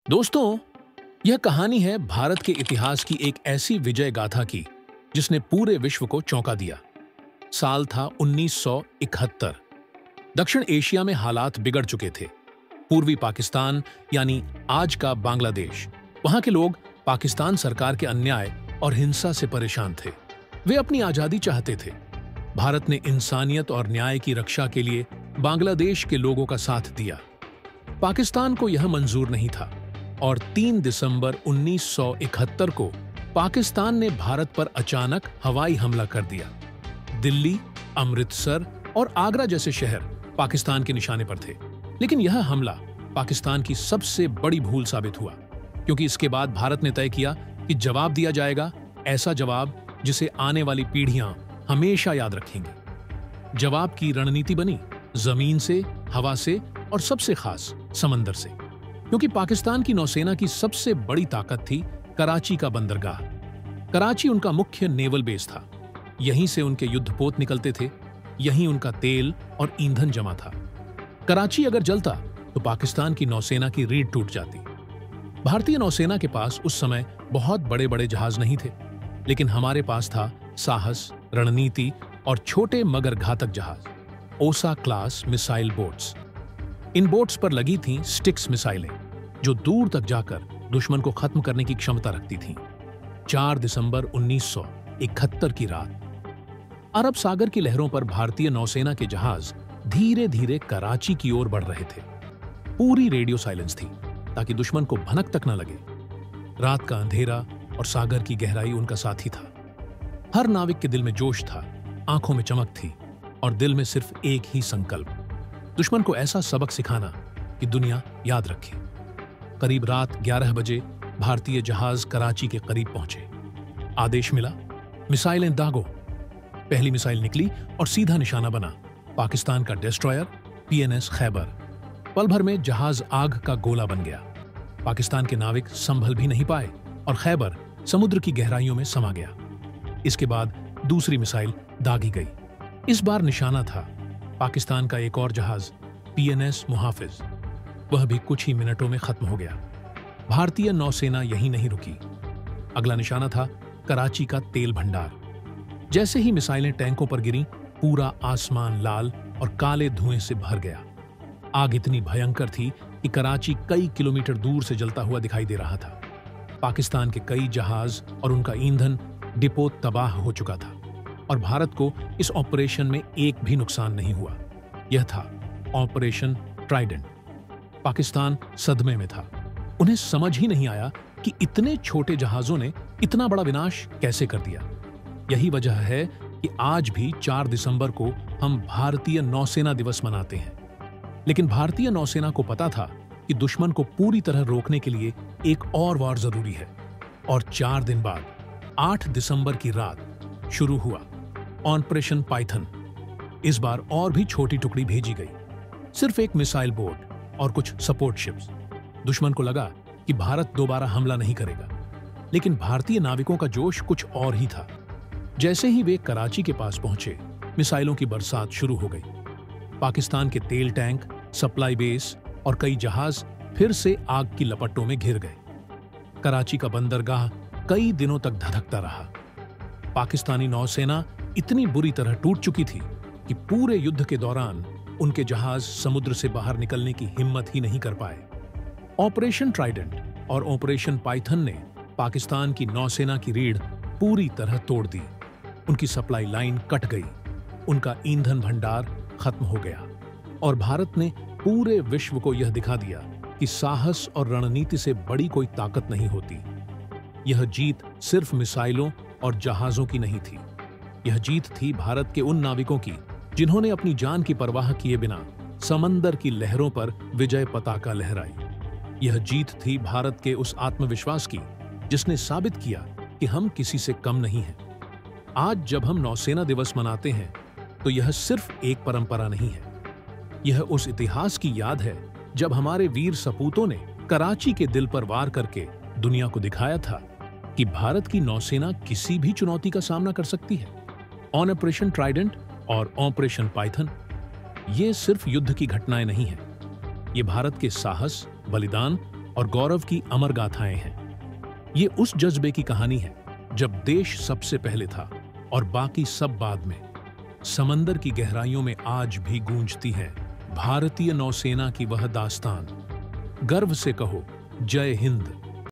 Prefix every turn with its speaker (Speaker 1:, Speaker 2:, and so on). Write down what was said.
Speaker 1: दोस्तों, यह कहानी है भारत के इतिहास की एक ऐसी विजय गाथा की जिसने पूरे विश्व को चौंका दिया। साल था 1971। दक्षिण एशिया में हालात बिगड़ चुके थे। पूर्वी पाकिस्तान यानी आज का बांग्लादेश, वहां के लोग पाकिस्तान सरकार के अन्याय और हिंसा से परेशान थे। वे अपनी आजादी चाहते थे। भारत ने इंसानियत और न्याय की रक्षा के लिए बांग्लादेश के लोगों का साथ दिया। पाकिस्तान को यह मंजूर नहीं था और 3 दिसंबर 1971 को पाकिस्तान ने भारत पर अचानक हवाई हमला कर दिया। दिल्ली, अमृतसर और आगरा जैसे शहर पाकिस्तान के निशाने पर थे। लेकिन यह हमला पाकिस्तान की सबसे बड़ी भूल साबित हुआ, क्योंकि इसके बाद भारत ने तय किया कि जवाब दिया जाएगा, ऐसा जवाब जिसे आने वाली पीढ़ियां हमेशा याद रखेंगी। जवाब की रणनीति बनी जमीन से, हवा से और सबसे खास समंदर से, क्योंकि पाकिस्तान की नौसेना की सबसे बड़ी ताकत थी कराची का बंदरगाह। कराची उनका मुख्य नेवल बेस था। यहीं से उनके युद्धपोत निकलते थे, यहीं उनका तेल और ईंधन जमा था। कराची अगर जलता तो पाकिस्तान की नौसेना की रीढ़ टूट जाती। भारतीय नौसेना के पास उस समय बहुत बड़े बड़े जहाज नहीं थे, लेकिन हमारे पास था साहस, रणनीति और छोटे मगर घातक जहाज, ओसा क्लास मिसाइल बोट्स। इन बोट्स पर लगी थीं स्टिक्स मिसाइलें, जो दूर तक जाकर दुश्मन को खत्म करने की क्षमता रखती थीं। 4 दिसंबर 1971 की रात अरब सागर की लहरों पर भारतीय नौसेना के जहाज धीरे धीरे कराची की ओर बढ़ रहे थे। पूरी रेडियो साइलेंस थी, ताकि दुश्मन को भनक तक न लगे। रात का अंधेरा और सागर की गहराई उनका साथी था। हर नाविक के दिल में जोश था, आंखों में चमक थी और दिल में सिर्फ एक ही संकल्प, दुश्मन को ऐसा सबक सिखाना कि दुनिया याद रखे। करीब रात 11 बजे भारतीय जहाज कराची के करीब पहुंचे। आदेश मिला, मिसाइलें दागो। पहली मिसाइल निकली और सीधा निशाना बना पाकिस्तान का डिस्ट्रॉयर पीएनएस खैबर। पल भर में जहाज आग का गोला बन गया। पाकिस्तान के नाविक संभल भी नहीं पाए और खैबर समुद्र की गहराइयों में समा गया। इसके बाद दूसरी मिसाइल दागी गई। इस बार निशाना था पाकिस्तान का एक और जहाज पीएनएस मुहाफिज। वह भी कुछ ही मिनटों में खत्म हो गया। भारतीय नौसेना यहीं नहीं रुकी। अगला निशाना था कराची का तेल भंडार। जैसे ही मिसाइलें टैंकों पर गिरीं, पूरा आसमान लाल और काले धुएं से भर गया। आग इतनी भयंकर थी कि कराची कई किलोमीटर दूर से जलता हुआ दिखाई दे रहा था। पाकिस्तान के कई जहाज और उनका ईंधन डिपो तबाह हो चुका था और भारत को इस ऑपरेशन में एक भी नुकसान नहीं हुआ। यह था ऑपरेशन ट्राइडेंट। पाकिस्तान सदमे में था। उन्हें समझ ही नहीं आया कि इतने छोटे जहाजों ने इतना बड़ा विनाश कैसे कर दिया। यही वजह है कि आज भी 4 दिसंबर को हम भारतीय नौसेना दिवस मनाते हैं। लेकिन भारतीय नौसेना को पता था कि दुश्मन को पूरी तरह रोकने के लिए एक और वार जरूरी है। और 4 दिन बाद 8 दिसंबर की रात शुरू हुआ ऑपरेशन पाइथन। इस बार और भी छोटी टुकड़ी भेजी गई, सिर्फ एक मिसाइल बोट और कुछ सपोर्ट शिप्स। दुश्मन को लगा कि भारत दोबारा हमला नहीं करेगा, लेकिन भारतीय नाविकों का जोश कुछ और ही था। जैसे ही वे कराची के पास पहुंचे, मिसाइलों की बरसात शुरू हो गई। पाकिस्तान के तेल टैंक, सप्लाई बेस और कई जहाज फिर से आग की लपटों में घिर गए। कराची का बंदरगाह कई दिनों तक धधकता रहा। पाकिस्तानी नौसेना इतनी बुरी तरह टूट चुकी थी कि पूरे युद्ध के दौरान उनके जहाज समुद्र से बाहर निकलने की हिम्मत ही नहीं कर पाए। ऑपरेशन ट्राइडेंट और ऑपरेशन पाइथन ने पाकिस्तान की नौसेना की रीढ़ पूरी तरह तोड़ दी। उनकी सप्लाई लाइन कट गई, उनका ईंधन भंडार खत्म हो गया और भारत ने पूरे विश्व को यह दिखा दिया कि साहस और रणनीति से बड़ी कोई ताकत नहीं होती। यह जीत सिर्फ मिसाइलों और जहाजों की नहीं थी। यह जीत थी भारत के उन नाविकों की जिन्होंने अपनी जान की परवाह किए बिना समंदर की लहरों पर विजय पताका लहराई। यह जीत थी भारत के उस आत्मविश्वास की जिसने साबित किया कि हम किसी से कम नहीं हैं। आज जब हम नौसेना दिवस मनाते हैं तो यह सिर्फ एक परंपरा नहीं है, यह उस इतिहास की याद है जब हमारे वीर सपूतों ने कराची के दिल पर वार करके दुनिया को दिखाया था कि भारत की नौसेना किसी भी चुनौती का सामना कर सकती है। ऑपरेशन ट्राइडेंट और ऑपरेशन पाइथन ये सिर्फ युद्ध की घटनाएं नहीं हैं, ये भारत के साहस, बलिदान और गौरव की अमर गाथाएं हैं। ये उस जज्बे की कहानी है जब देश सबसे पहले था और बाकी सब बाद में। समंदर की गहराइयों में आज भी गूंजती है भारतीय नौसेना की वह दास्तान। गर्व से कहो, जय हिंद।